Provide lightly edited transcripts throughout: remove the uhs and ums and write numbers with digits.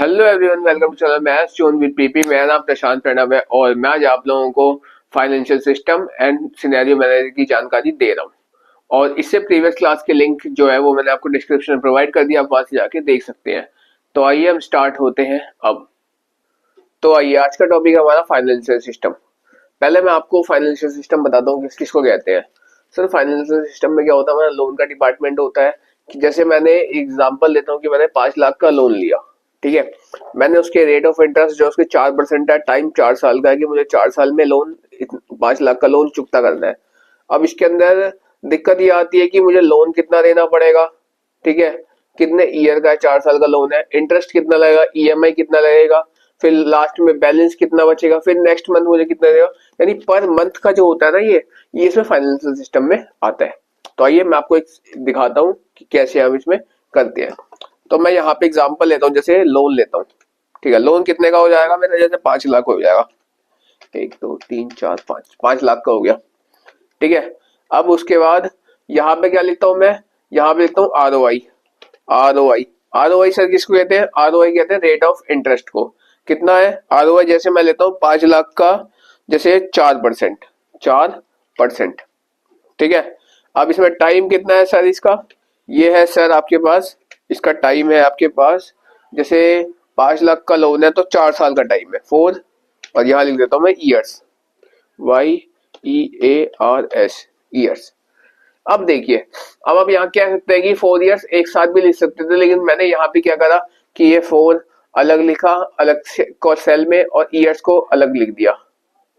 Hello everyone, welcome to channel maths zone with PP. मेरा नाम प्रशांत प्रणव है और मैं आज आप लोगों को financial system and scenario manager की जानकारी दे रहा हूँ। और इससे प्रीवियस क्लास के लिंक जो है वो मैंने आपको डिस्क्रिप्शन में प्रोवाइड कर दिया, आप वहां से जाके देख सकते हैं। तो आइए हम स्टार्ट होते हैं अब। तो आइए, आज का टॉपिक है हमारा फाइनेंशियल सिस्टम। पहले मैं आपको फाइनेंशियल सिस्टम बताता हूँ किसको कहते हैं। सर, फाइनेंशियल सिस्टम में क्या होता है, हमारा लोन का डिपार्टमेंट होता है। कि जैसे मैंने एग्जांपल लेता हूँ कि मैंने 5 लाख का लोन लिया, ठीक है। मैंने उसके रेट ऑफ इंटरेस्ट जो उसके 4% है, टाइम 4 साल का है कि मुझे 4 साल में लोन 5 लाख का लोन चुकता करना है। अब इसके अंदर दिक्कत ये आती है कि मुझे लोन कितना देना पड़ेगा, ठीक है। कितने ईयर का है, 4 साल का लोन है, इंटरेस्ट कितना लगेगा, ईएमआई कितना लगेगा, फिर लास्ट में बैलेंस कितना बचेगा, फिर नेक्स्ट मंथ मुझे कितना देगा। यानी पर मंथ का जो होता है ना, ये इसमें फाइनेंशियल सिस्टम में आता है। तो आइए मैं आपको एक दिखाता हूँ कि कैसे हम इसमें करते हैं। तो मैं यहाँ पे एग्जांपल लेता हूँ, जैसे लोन लेता हूँ, ठीक है। लोन कितने का हो जाएगा मेरा, जैसे 5 लाख हो जाएगा। 1 2 3 4 5, 5 लाख का हो गया, ठीक है। अब उसके बाद यहाँ पे क्या लिखता हूँ मैं, यहाँ पे लिखता हूँ आर ओ आई। आर ओ आई, आर ओ आई सर किसको कहते हैं, आर ओ आई कहते हैं रेट ऑफ इंटरेस्ट को। कितना है आर ओ आई, जैसे मैं लेता हूँ 5 लाख का, जैसे 4%, 4%, ठीक है। अब इसमें टाइम कितना है सर इसका, ये है सर आपके पास, इसका टाइम है आपके पास, जैसे 5 लाख का लोन है तो 4 साल का टाइम है, 4। और यहाँ लिख देता हूँ मैं ईयर्स, YEARS, ईयर्स। अब देखिए, अब आप यहाँ क्या सकते हैं कि 4 ईयर्स एक साथ भी लिख सकते थे, लेकिन मैंने यहाँ पे क्या करा कि ये 4 अलग लिखा, अलग को सेल में, और ईयर्स को अलग लिख दिया,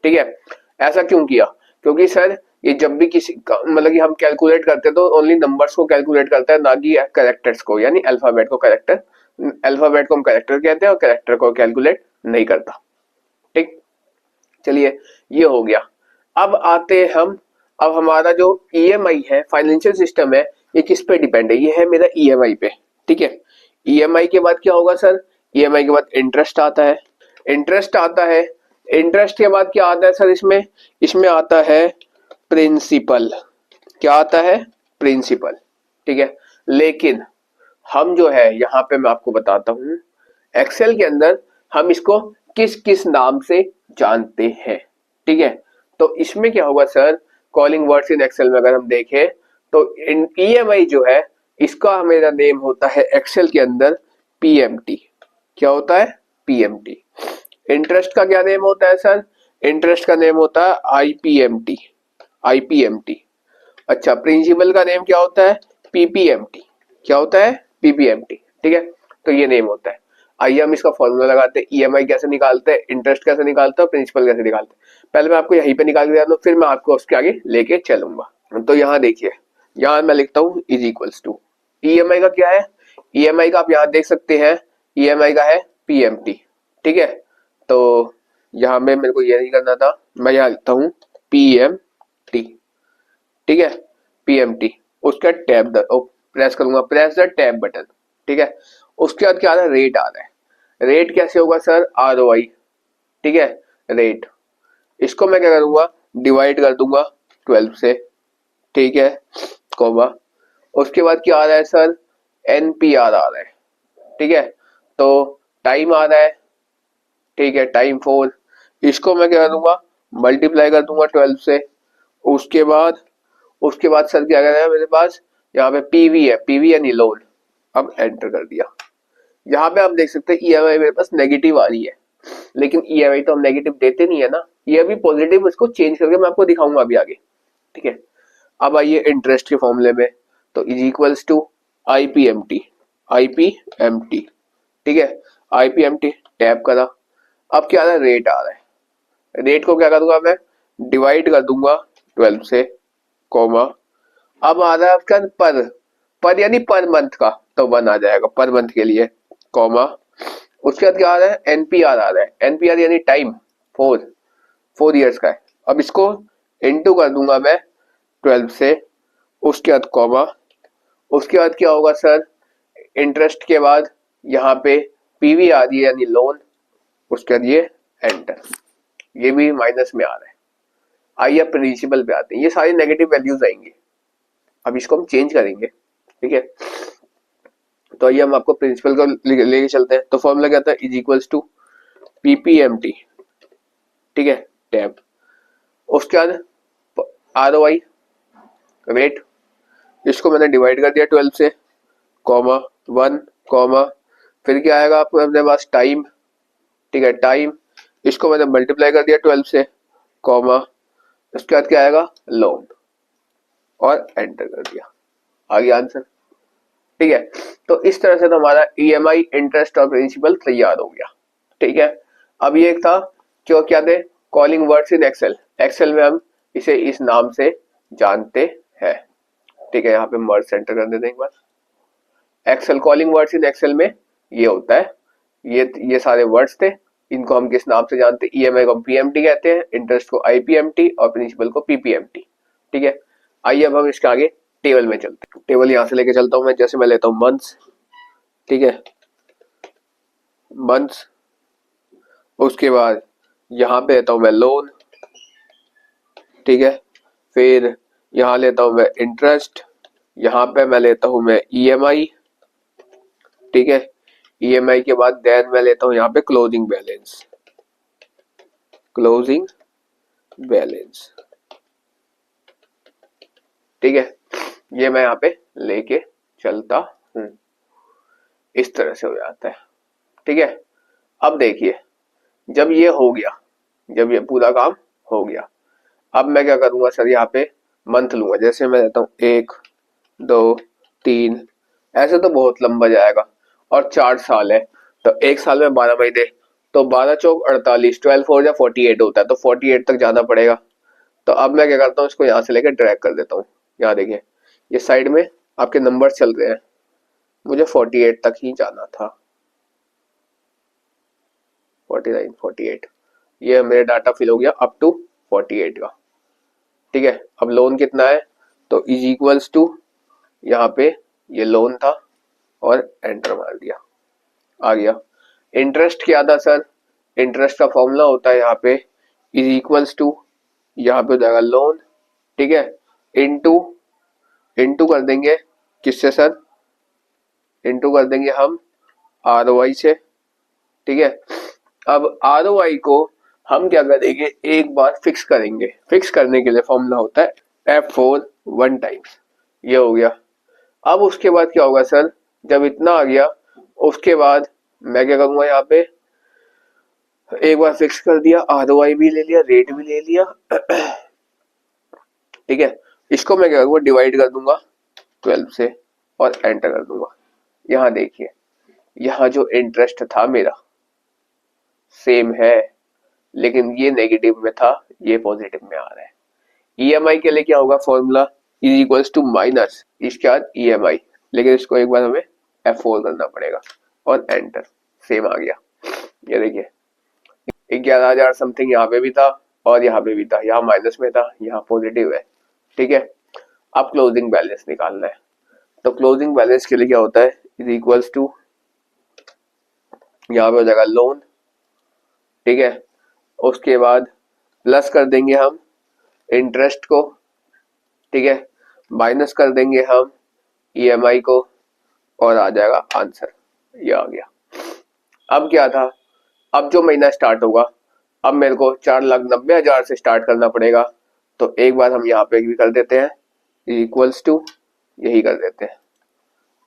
ठीक है। ऐसा क्यों किया, क्योंकि सर ये जब भी किसी मतलब कि हम कैलकुलेट करते हैं तो ओनली नंबर्स को कैलकुलेट करता है, ना कि कैरेक्टर्स को, यानी अल्फाबेट को कैरेक्टर, अल्फाबेट को हम कैरेक्टर कहते हैं और कैरेक्टर को कैलकुलेट नहीं करता, ठीक। चलिए, ये हो गया। अब आते हैं हम, अब हमारा जो ईएमआई है, फाइनेंशियल सिस्टम है, ये किस पे डिपेंड है, ये है मेरा ईएमआई पे, ठीक है। ईएमआई के बाद क्या होगा सर, ईएमआई के बाद इंटरेस्ट आता है, इंटरेस्ट आता है, इंटरेस्ट के बाद क्या आता है सर, इसमें इसमें आता है प्रिंसिपल। क्या आता है, प्रिंसिपल, ठीक है। लेकिन हम जो है यहाँ पे मैं आपको बताता हूँ, एक्सेल के अंदर हम इसको किस किस नाम से जानते हैं, ठीक है। तो इसमें क्या होगा sir, calling words in Excel में अगर हम देखें तो ईएमआई जो है, इसका मेरा नेम होता है एक्सेल के अंदर पीएमटी। क्या होता है, पीएमटी। इंटरेस्ट का क्या नेम होता है सर, इंटरेस्ट का नेम होता है आईपीएमटी, आईपीएमटी। अच्छा, प्रिंसिपल का नेम क्या होता है, पीपीएमटी। क्या होता है, पीपीएमटी, ठीक है। तो ये नेम होता है। आइए हम इसका फॉर्मूला लगाते हैं, ईएमआई कैसे निकालते हैं, इंटरेस्ट कैसे निकालते हैं, प्रिंसिपल कैसे निकालते हैं। पहले मैं आपको यहीं पे निकाल के दिया, फिर मैं आपको उसके आगे लेके चलूंगा। तो यहाँ देखिए, यहाँ मैं लिखता हूँ इज इक्वल्स टू, ईएमआई का क्या है, ईएमआई का आप यहाँ देख सकते हैं, ईएमआई का है पीएमटी, ठीक है। तो यहाँ में मेरे को ये नहीं करना था, मैं यहाँ लिखता हूँ पीएमटी, ठीक है, पीएमटी। उसका टैब प्रेस करूंगा, प्रेस द टैब बटन, ठीक है। उसके बाद क्या आ रहा है, रेट आ रहा है। रेट कैसे होगा सर, आर ओ आई, ठीक है, रेट। इसको मैं क्या करूंगा, डिवाइड कर दूंगा 12 से, ठीक है, कोमा। उसके बाद क्या आ रहा है सर, एनपीआर आ रहा है, ठीक है। तो टाइम आ रहा है, ठीक है, टाइम 4। इसको मैं क्या करूंगा, मल्टीप्लाई कर दूंगा 12 से। उसके बाद सर क्या करना है मेरे पास, यहाँ पे पीवी है, पीवी यानी लोन। अब एंटर कर दिया। यहाँ पे आप देख सकते हैं ईएमआई मेरे पास नेगेटिव आ रही है, लेकिन ईएमआई तो हम नेगेटिव देते नहीं है ना, ये अभी पॉजिटिव, इसको चेंज करके मैं आपको दिखाऊंगा अभी आगे, ठीक है। अब आइए इंटरेस्ट के फॉर्मूले में, तो is equals to IPMT, IPMT, ठीक है, आईपीएमटी टैप करा। अब क्या आ रहा है, रेट आ रहा है। रेट को क्या करूंगा मैं, डिवाइड कर दूंगा 12 से, कोमा। अब आ रहा है आपका पर यानी पर मंथ का, तो 1 आ जाएगा पर मंथ के लिए, कॉमा। उसके बाद क्या आ रहा है, एनपीआर आ रहा है, एनपीआर यानी टाइम, 4 ईयर्स का है। अब इसको इनटू कर दूंगा मैं 12 से, उसके बाद कॉमा। उसके बाद क्या होगा सर, इंटरेस्ट के बाद यहाँ पे पीवी आ रही है यानी लोन, उसके बाद ये एंटर, ये भी माइनस में आ रहा है। आइए प्रिंसिपल पे आते हैं, ये सारी नेगेटिव वैल्यूज आएंगी, अब इसको हम चेंज करेंगे, ठीक है। तो आइए हम आपको प्रिंसिपल को लेके चलते हैं। तो फॉर्मूला क्या था, इज इक्वल्स टू पीपीएमटी, ठीक है, टैब। उसके बाद आरओआई रेट, इसको मैंने डिवाइड कर दिया 12 से, कॉमा 1, कॉमा फिर क्या आएगा आपको अपने पास टाइम, ठीक है, टाइम, इसको मैंने मल्टीप्लाई कर दिया 12 से, कॉमा उसके बाद क्या आएगा लोन, और एंटर कर दिया, आ गया आंसर, ठीक है। तो इस तरह से तो हमारा ईएमआई, इंटरेस्ट और प्रिंसिपल तैयार हो गया, ठीक है। अब ये एक था जो क्या थे, calling words in Excel. Excel में हम इसे इस नाम से जानते हैं, ठीक है। यहाँ पे मर्ज सेंटर कर देते हैं एक बार। Excel calling words in Excel में ये होता है, ये सारे वर्ड्स थे, इनको हम किस नाम से जानते हैं, ईएमआई को पीएमटी कहते हैं, इंटरेस्ट को आईपीएमटी और प्रिंसिपल को पीपीएमटी, ठीक है। आइए अब हम इसके आगे टेबल में चलते हैं। टेबल यहाँ से लेके चलता हूँ मैं, जैसे मैं लेता हूँ मंथ्स, ठीक है, मंथ्स, उसके बाद यहाँ पे लेता हूँ मैं लोन, ठीक है, फिर यहाँ लेता हूँ मैं इंटरेस्ट, यहाँ पे मैं लेता हूँ मैं ईएमआई, ठीक है, ईएमआई के बाद देन मैं लेता हूँ यहाँ पे क्लोजिंग बैलेंस, क्लोजिंग बैलेंस, ठीक है। ये मैं यहाँ पे लेके चलता हूँ, इस तरह से हो जाता है, ठीक है। अब देखिए, जब ये हो गया, जब ये पूरा काम हो गया, अब मैं क्या करूंगा सर, यहाँ पे मंथ लूंगा। जैसे मैं लेता हूँ 1, 2, 3, ऐसे तो बहुत लंबा जाएगा, और 4 साल है, तो एक साल में 12 महीने, तो 12 चौक 48, 12 4 या 48 होता है, तो 48 तक जाना पड़ेगा। तो अब मैं क्या करता हूँ, इसको यहाँ से लेकर ड्रैग कर देता हूँ। यहाँ देखिए, ये साइड में आपके नंबर चल रहे हैं, मुझे 48 तक ही जाना था, 49, 48, ये मेरा डाटा फिल हो गया अप टू 48 का, ठीक है। अब लोन कितना है, तो इज इक्वल्स टू, यहाँ पे ये लोन था और एंटर मार दिया, आ गया। इंटरेस्ट क्या था सर, इंटरेस्ट का फॉर्मूला होता है यहाँ पे इज इक्वल्स टू, यहाँ पे हो जाएगा लोन, ठीक है, इनटू, इनटू कर देंगे किससे सर, इनटू कर देंगे हम आरओआई से, ठीक है। अब आरओआई को हम क्या करेंगे, एक बार फिक्स करेंगे। फिक्स करने के लिए फॉर्मूला होता है F4 1 टाइम्स, ये हो गया। अब उसके बाद क्या होगा सर, जब इतना आ गया, उसके बाद मैं क्या करूंगा, यहाँ पे एक बार फिक्स कर दिया, आरओआई भी ले लिया, रेट भी ले लिया, ठीक है। इसको मैं क्या करूंगा, डिवाइड कर दूंगा 12 से और एंटर कर दूंगा। यहाँ देखिए, यहाँ जो इंटरेस्ट था मेरा सेम है, लेकिन ये नेगेटिव में था, ये पॉजिटिव में आ रहा है। ईएमआई के लिए क्या होगा formula, is equals to minus इसके बाद ईएमआई, लेकिन इसको एक बार हमें F4 करना पड़ेगा और एंटर, सेम आ गया। ये देखिए 11,000 समथिंग यहाँ पे भी था और यहाँ पे भी था, यहाँ माइनस में था, यहाँ पॉजिटिव है, ठीक है। अब क्लोजिंग बैलेंस निकालना है, तो क्लोजिंग बैलेंस के लिए क्या होता है, इज इक्वल्स टू, यहाँ पे हो जाएगा लोन, ठीक है, उसके बाद प्लस कर देंगे हम इंटरेस्ट को, ठीक है, माइनस कर देंगे हम ईएमआई को, और आ जाएगा आंसर, ये आ गया। अब क्या था, अब जो महीना स्टार्ट होगा, अब मेरे को 4,90,000 से स्टार्ट करना पड़ेगा, तो एक बार हम यहाँ पे भी कर देते हैं, इक्वल्स टू यही कर देते हैं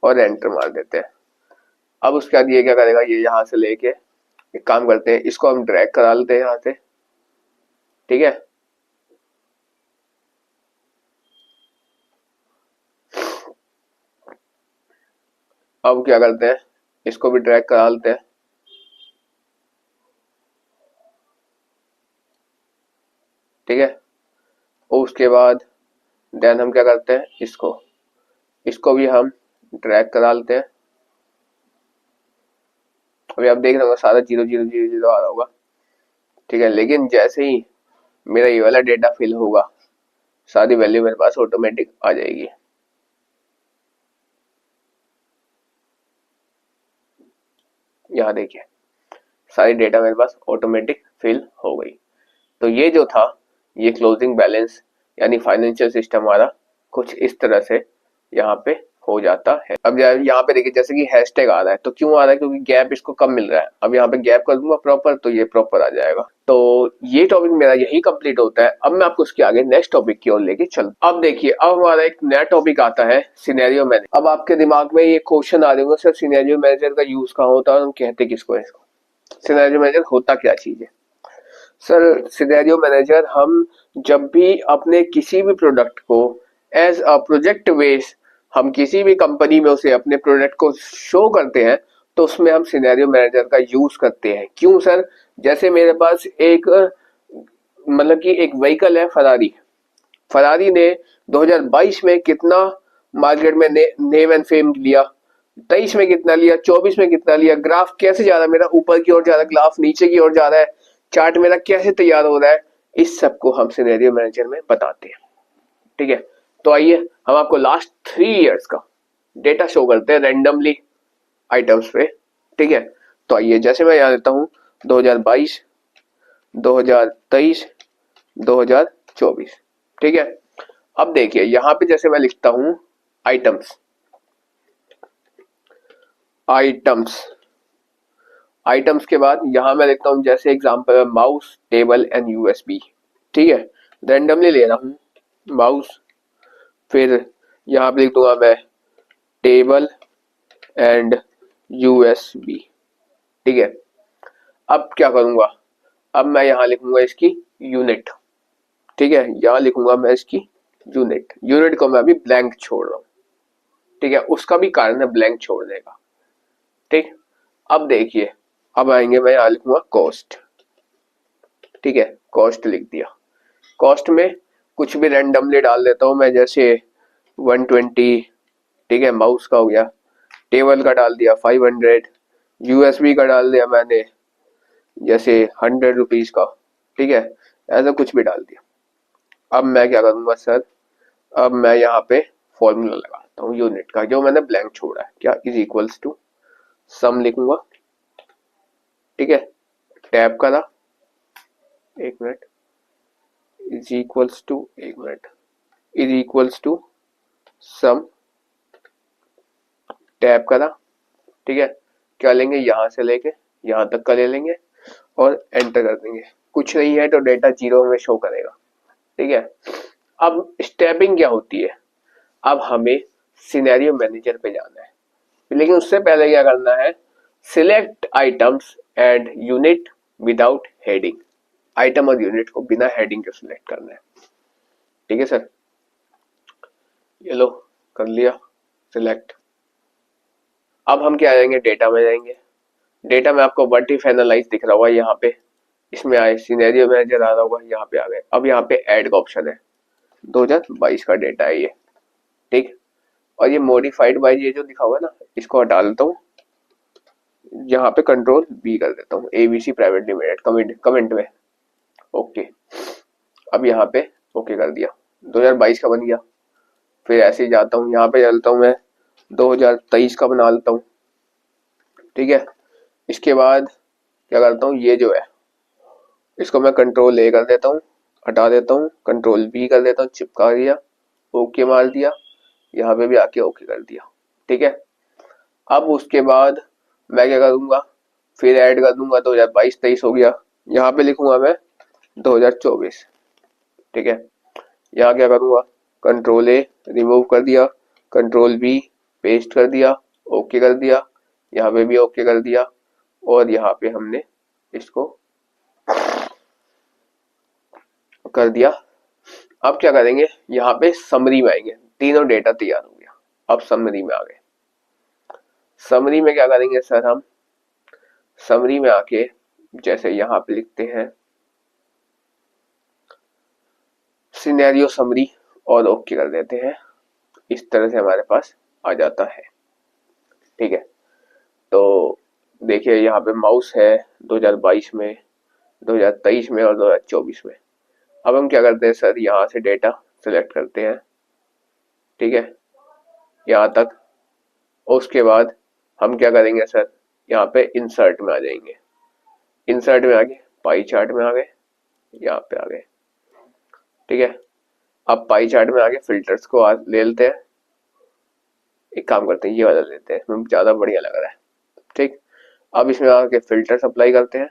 और एंटर मार देते हैं। अब उसके बाद ये क्या करेगा, ये यहाँ से लेके एक काम करते हैं, इसको हम ड्रैग करा लेते हैं यहाँ से, ठीक है। अब क्या करते हैं, इसको भी ड्रैग करा लेते हैं, ठीक है। और उसके बाद देन हम क्या करते हैं, इसको भी हम ड्रैग करा लेते हैं। अभी आप देख रहे हो सारा 0 0 0 0 आ रहा होगा, ठीक है, लेकिन जैसे ही मेरा ये वाला डेटा फिल होगा, सारी वैल्यू मेरे पास ऑटोमेटिक आ जाएगी। यहाँ देखिए सारी डेटा मेरे पास ऑटोमेटिक फिल हो गई। तो ये जो था, ये क्लोजिंग बैलेंस यानी फाइनेंशियल सिस्टम हमारा कुछ इस तरह से यहाँ पे हो जाता है। अब यहाँ पे देखिए जैसे कि हैशटैग आ रहा है, तो क्यों आ रहा है, क्योंकि गैप इसको कम मिल रहा है। अब यहाँ पे गैप कर दूंगा प्रॉपर, तो ये प्रॉपर आ जाएगा। तो ये टॉपिक मेरा यही कंप्लीट होता है। अब मैं आपको उसके आगे नेक्स्ट टॉपिक की ओर लेके चल। अब देखिए, अब हमारा एक नया टॉपिक आता है सिनेरियो मैनेजर। अब आपके दिमाग में ये क्वेश्चन आ रहे होंगे, सर सिनेरियो मैनेजर का यूज कहाँ होता है और हम कहते किसको है इसको, सिनेरियो मैनेजर होता क्या चीज है। सर सिनेरियो मैनेजर हम जब भी अपने किसी भी प्रोडक्ट को एज अ प्रोजेक्ट बेस हम किसी भी कंपनी में उसे अपने प्रोडक्ट को शो करते हैं, तो उसमें हम सिनेरियो मैनेजर का यूज करते हैं। क्यों सर, जैसे मेरे पास एक मतलब कि एक व्हीकल है फरारी। फरारी ने 2022 में कितना मार्केट में नेम एंड फेम लिया, 23 में कितना लिया, 24 में कितना लिया, ग्राफ कैसे जा रहा है मेरा, ऊपर की ओर जा रहा है, ग्राफ नीचे की ओर जा रहा है, चार्ट मेरा कैसे तैयार हो रहा है, इस सब को हम सिनेरियो मैनेजर में बताते हैं। ठीक है, तो आइए हम आपको लास्ट 3 इयर्स का डेटा शो करते हैं रैंडमली आइटम्स पे। ठीक है, तो आइए जैसे मैं यहाँ देता हूँ 2022, 2023, 2024। ठीक है, अब देखिए यहाँ पे जैसे मैं लिखता हूँ आइटम्स, आइटम्स आइटम्स के बाद यहाँ मैं लिखता हूँ जैसे एग्जांपल है माउस, टेबल एंड यूएसबी। ठीक है, रैंडमली ले रहा हूँ माउस, फिर यहाँ पे लिख दूंगा मैं टेबल एंड यूएसबी। ठीक है, अब क्या करूंगा, अब मैं यहाँ लिखूंगा इसकी यूनिट। ठीक है, यहाँ लिखूंगा मैं इसकी यूनिट। यूनिट को मैं अभी ब्लैंक छोड़ रहा हूँ। ठीक है, उसका भी कारण है ब्लैंक छोड़ने का। ठीक, अब देखिए, अब आएंगे, मैं यहाँ लिखूंगा कॉस्ट। ठीक है, कॉस्ट लिख दिया। कॉस्ट में कुछ भी रैंडमली डाल देता हूँ मैं, जैसे 120। ठीक है, माउस का हो गया, टेबल का डाल दिया 500, यूएसबी का डाल दिया मैंने जैसे 100 रुपीज का। ठीक है, ऐसा कुछ भी डाल दिया। अब मैं क्या करूंगा सर, अब मैं यहाँ पे फॉर्मूला लगाता हूँ यूनिट का, जो मैंने ब्लैंक छोड़ा है, क्या इज इक्वल्स टू सम लिखूंगा। ठीक है, टैब करा, एक मिनट, इज इक्वल्स टू, एक minute, is equals to sum, tab करा। ठीक है, क्या लेंगे, यहां से लेके यहां तक का ले लेंगे और एंटर कर देंगे। कुछ नहीं है तो डेटा 0 में शो करेगा। ठीक है, अब स्टेपिंग क्या होती है, अब हमें सिनेरियो मैनेजर पे जाना है, लेकिन उससे पहले क्या करना है, select items and unit without heading. Item और यूनिट को बिना हेडिंग के सिलेक्ट करना है। ठीक है सर, ये लो कर लिया सिलेक्ट। अब हम क्या जाएंगे, डेटा में जाएंगे। डेटा में आपको व्हाट इफ एनालाइज दिख रहा होगा यहाँ पे, इसमें आए सिनेरियो मैनेजर आ रहा होगा, यहाँ पे आ गए। अब यहाँ पे ऐड का ऑप्शन है, 2022 का डेटा है ये। ठीक, और ये मॉडिफाइड बाय ये जो लिखा हुआ है ना, इसको हटा देता हूँ, यहाँ पे कंट्रोल बी कर देता हूँ, एबीसी प्राइवेट लिमिटेड कमेंट में। ओके, अब यहाँ पे ओके कर दिया, 2022 का बन गया। फिर ऐसे ही जाता हूँ, यहाँ पे चलता हूँ मैं 2023 का बना लेता हूँ। ठीक है, इसके बाद क्या करता हूँ, ये जो है इसको मैं कंट्रोल ए कर देता हूँ, हटा देता हूँ, कंट्रोल बी कर देता हूँ, चिपका दिया, ओके मार दिया, यहाँ पे भी आके ओके कर दिया। ठीक है, अब उसके बाद मैं क्या करूंगा, फिर ऐड कर दूंगा, 2022-23 हो गया, यहाँ पे लिखूंगा मैं 2024। ठीक है, यहाँ क्या करूंगा, कंट्रोल ए रिमूव कर दिया, कंट्रोल बी पेस्ट कर दिया, ओके कर दिया, यहाँ पे भी ओके कर दिया, और यहाँ पे हमने इसको कर दिया। अब क्या करेंगे, यहाँ पे समरी में आएंगे, तीनों डेटा तैयार हो गया। अब समरी में आ गए, समरी में क्या करेंगे सर, हम समरी में आके जैसे यहाँ पे लिखते हैं सिनेरियो समरी और ओके कर देते हैं, इस तरह से हमारे पास आ जाता है। ठीक है, तो देखिए यहाँ पे माउस है 2022 में, 2023 में और 2024 में। अब हम क्या करते हैं सर, यहाँ से डेटा सिलेक्ट करते हैं। ठीक है, यहाँ तक, और उसके बाद हम क्या करेंगे सर, यहाँ पे इंसर्ट में आ जाएंगे, इंसर्ट में आगे पाई चार्ट में आ गए, यहाँ पे आ गए। ठीक है, अब पाई चार्ट में आगे फिल्टर्स को ले लेते हैं, एक काम करते हैं, ये वाला लेते हैं, इसमें ज्यादा बढ़िया लग रहा है। ठीक, अब इसमें आके फिल्टर्स अप्लाई करते हैं।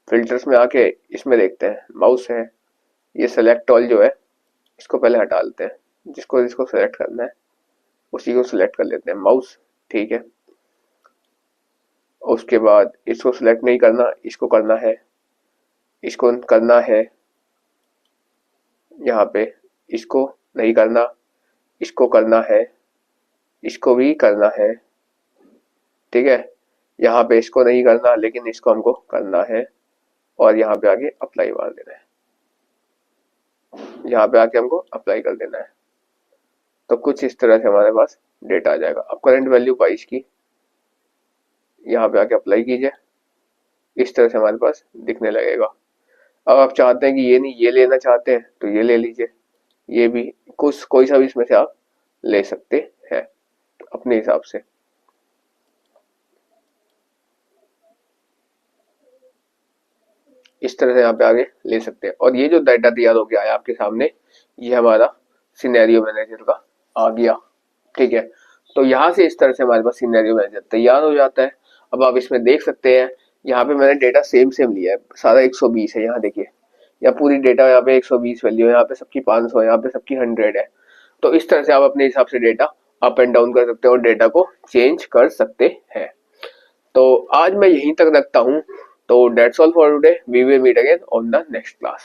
फिल्टर्स में आके इसमें देखते हैं माउस है, ये सेलेक्ट ऑल जो है इसको पहले हटा लेते हैं, जिसको जिसको सेलेक्ट करना है उसी को सिलेक्ट कर लेते हैं माउस। ठीक है, उसके बाद इसको सिलेक्ट नहीं करना, इसको करना है, इसको करना है यहाँ पे, इसको नहीं करना, इसको करना है, इसको भी करना है। ठीक है, यहाँ पे इसको नहीं करना लेकिन इसको हमको करना है, और यहाँ पे आगे अप्लाई मार देना है, यहाँ पे आके हमको अप्लाई कर देना है। तो कुछ इस तरह से हमारे पास डेटा आ जाएगा। अब करंट वैल्यू 22 की यहाँ पे आके अप्लाई कीजिए, इस तरह से हमारे पास दिखने लगेगा। अब आप चाहते हैं कि ये नहीं ये लेना चाहते हैं तो ये ले लीजिए, ये भी कुछ कोई सा भी इसमें से आप ले सकते हैं अपने हिसाब से। इस तरह से यहाँ पे आगे ले सकते हैं। और ये जो डाटा तैयार हो गया है आपके सामने, ये हमारा सिनेरियो मैनेजर का आ गया। ठीक है, तो यहाँ से इस तरह से हमारे पास सिनेरियो मैनेजर तैयार हो जाता है। अब आप इसमें देख सकते हैं, यहाँ पे मैंने डेटा सेम सेम लिया है, सारा 120 है। यहाँ देखिए, यहाँ पूरी डेटा, यहाँ पे 120 वैल्यू है, यहाँ पे सबकी 500 है, यहाँ पे सबकी 100 है। तो इस तरह से आप अपने हिसाब से डेटा अप एंड डाउन कर सकते हैं और डेटा को चेंज कर सकते हैं। तो आज मैं यहीं तक रखता हूँ। तो that's all for today, we will meet again on the next class.